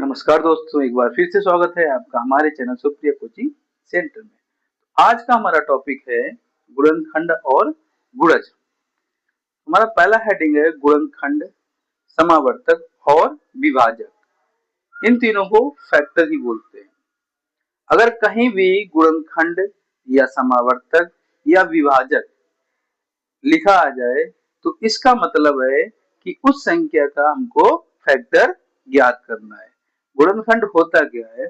नमस्कार दोस्तों, एक बार फिर से स्वागत है आपका हमारे चैनल सुप्रिया कोचिंग सेंटर में। आज का हमारा टॉपिक है गुणनखंड और गुणज। हमारा पहला हेडिंग है गुणनखंड, समावर्तक और विभाजक। इन तीनों को फैक्टर ही बोलते हैं। अगर कहीं भी गुणनखंड या समावर्तक या विभाजक लिखा आ जाए तो इसका मतलब है कि उस संख्या का हमको फैक्टर ज्ञात करना है। गुणनखंड होता क्या है?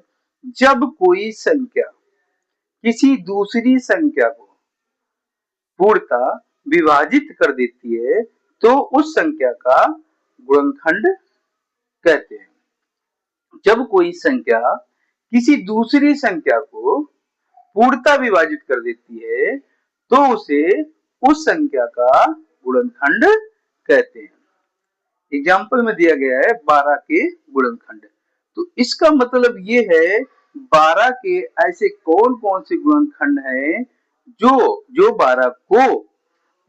जब कोई संख्या किसी दूसरी संख्या को पूर्णतः विभाजित कर देती है तो उस संख्या का गुणनखंड कहते हैं। जब कोई संख्या किसी दूसरी संख्या को पूर्णतः विभाजित कर देती है तो उसे उस संख्या का गुणनखंड कहते हैं। एग्जाम्पल में दिया गया है 12 के गुणनखंड। तो इसका मतलब ये है 12 के ऐसे कौन कौन से गुणनखंड हैं जो 12 को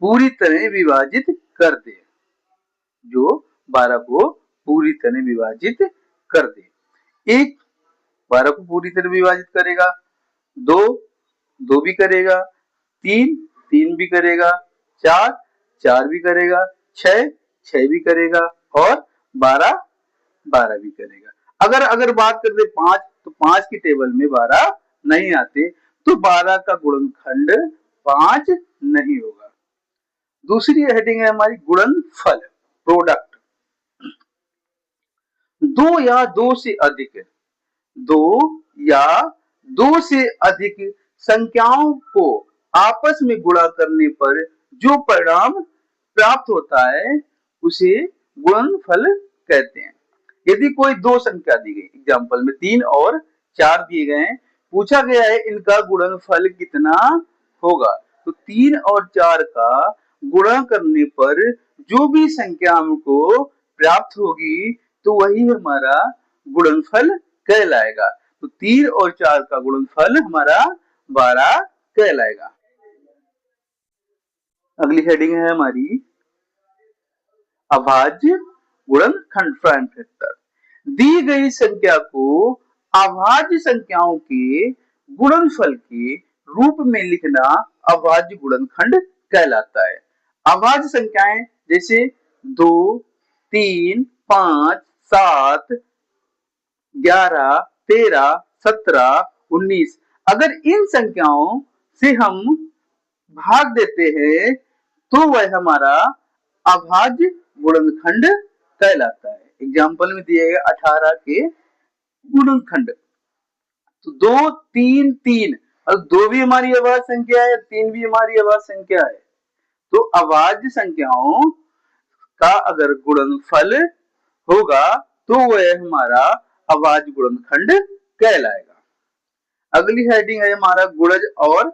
पूरी तरह विभाजित कर दे, जो 12 को पूरी तरह विभाजित कर दे। एक 12 को पूरी तरह विभाजित करेगा, दो भी करेगा, तीन भी करेगा, चार भी करेगा, छह भी करेगा और 12 भी करेगा। अगर बात कर दे 5 तो 5 की टेबल में 12 नहीं आते तो 12 का गुणनखंड 5 नहीं होगा। दूसरी हेडिंग है हमारी गुणनफल, प्रोडक्ट। दो या दो से अधिक संख्याओं को आपस में गुणा करने पर जो परिणाम प्राप्त होता है उसे गुणनफल कहते हैं। यदि कोई दो संख्या दी गई, एग्जाम्पल में 3 और 4 दिए गए हैं, पूछा गया है इनका गुणनफल कितना होगा, तो 3 और 4 का गुणा करने पर जो भी संख्या हमको प्राप्त होगी तो वही हमारा गुणनफल कहलाएगा। तो 3 और 4 का गुणनफल हमारा 12 कहलाएगा। अगली हेडिंग है हमारी अभाज्य गुणनखंड, प्राइम फैक्टर। दी गई संख्या को अभाज्य संख्याओं के गुणनफल के रूप में लिखना अभाज्य गुणनखंड कहलाता है। अभाज्य संख्याएं जैसे 2, 3, 5, 7, 11, 13, 17, 19, अगर इन संख्याओं से हम भाग देते हैं तो वह हमारा अभाज्य गुणनखंड कहलाता है। एग्जाम्पल में दिए गए 18 के गुणनखंड, तो 2, 3, 3 और 2 भी हमारी अभाज्य संख्या है, 3 भी हमारी अभाज्य संख्या है। तो अभाज्य संख्याओं का अगर गुणनफल होगा तो वह हमारा अभाज्य गुणनखंड कहलाएगा। अगली हेडिंग है हमारा गुणज और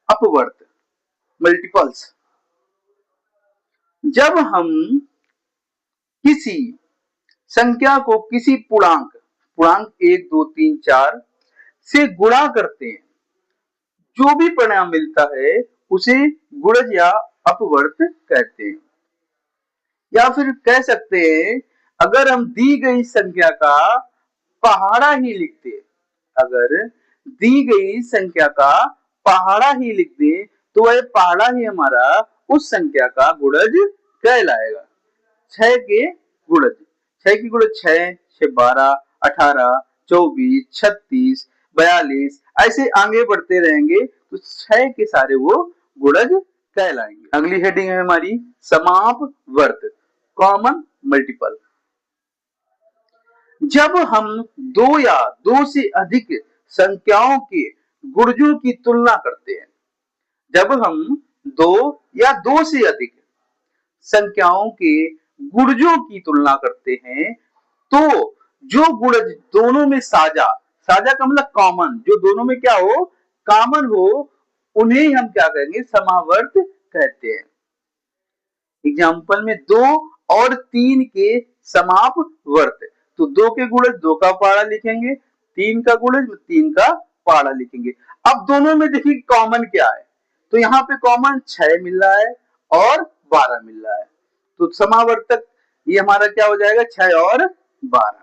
अपवर्त, मल्टीपल्स। जब हम किसी संख्या को किसी पूर्णांक 1, 2, 3, 4 से गुणा करते हैं, जो भी परिणाम मिलता है उसे गुणज या अपवर्त कहते हैं। या फिर कह सकते हैं अगर हम दी गई संख्या का पहाड़ा ही लिखते, अगर दी गई संख्या का पहाड़ा ही लिख दे तो वह पहाड़ा ही हमारा उस संख्या का गुणज कहलाएगा। 6 के गुणज, 6 की गुणज 6, 6 12, 18, 24, 36, 42, ऐसे आगे बढ़ते रहेंगे तो 6 के सारे वो गुणज कहलाएंगे। अगली हेडिंग है हमारी समापवर्त, कॉमन मल्टीपल। जब हम 2 या 2 से अधिक संख्याओं के गुणजों की तुलना करते हैं, जब हम 2 या 2 से अधिक संख्याओं के गुणजों की तुलना करते हैं तो जो गुणज दोनों में साझा का मतलब कॉमन, जो दोनों में क्या हो, कॉमन हो, उन्हें हम क्या कहेंगे, समावर्त कहते हैं। एग्जाम्पल में 2 और 3 के समापवर्त, तो 2 के गुणज 2 का पहाड़ा लिखेंगे, 3 का गुणज 3 का पहाड़ा लिखेंगे। अब दोनों में देखिए कॉमन क्या है, तो यहाँ पे कॉमन 6 मिल रहा है और 12 मिल रहा है, तो समावर्तक ये हमारा क्या हो जाएगा, 6 और 12।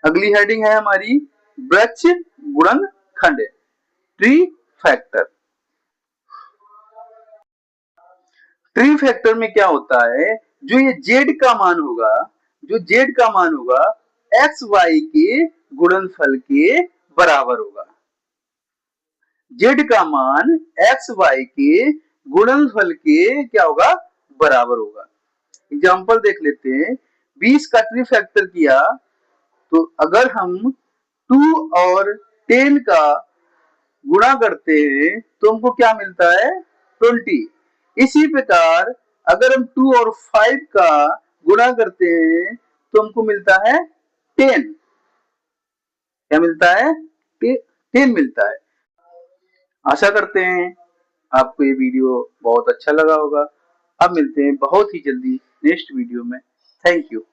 अगली हेडिंग है हमारी वृक्ष गुणनखंड, ट्री फैक्टर। ट्री फैक्टर में क्या होता है, जो ये जेड का मान होगा, जो जेड का मान होगा एक्स वाई के गुणनफल के बराबर होगा। जेड का मान एक्स वाई के गुणनफल के क्या होगा, बराबर होगा। एग्जांपल देख लेते हैं। 20 का ट्री फैक्टर किया तो अगर हम 2 और 10 का गुणा करते हैं तो हमको क्या मिलता है, 20। इसी प्रकार अगर हम 2 और 5 का गुणा करते हैं तो हमको मिलता है 10। क्या मिलता है, 10 मिलता है। आशा करते हैं आपको ये वीडियो बहुत अच्छा लगा होगा। अब मिलते हैं बहुत ही जल्दी नेक्स्ट वीडियो में। Thank you.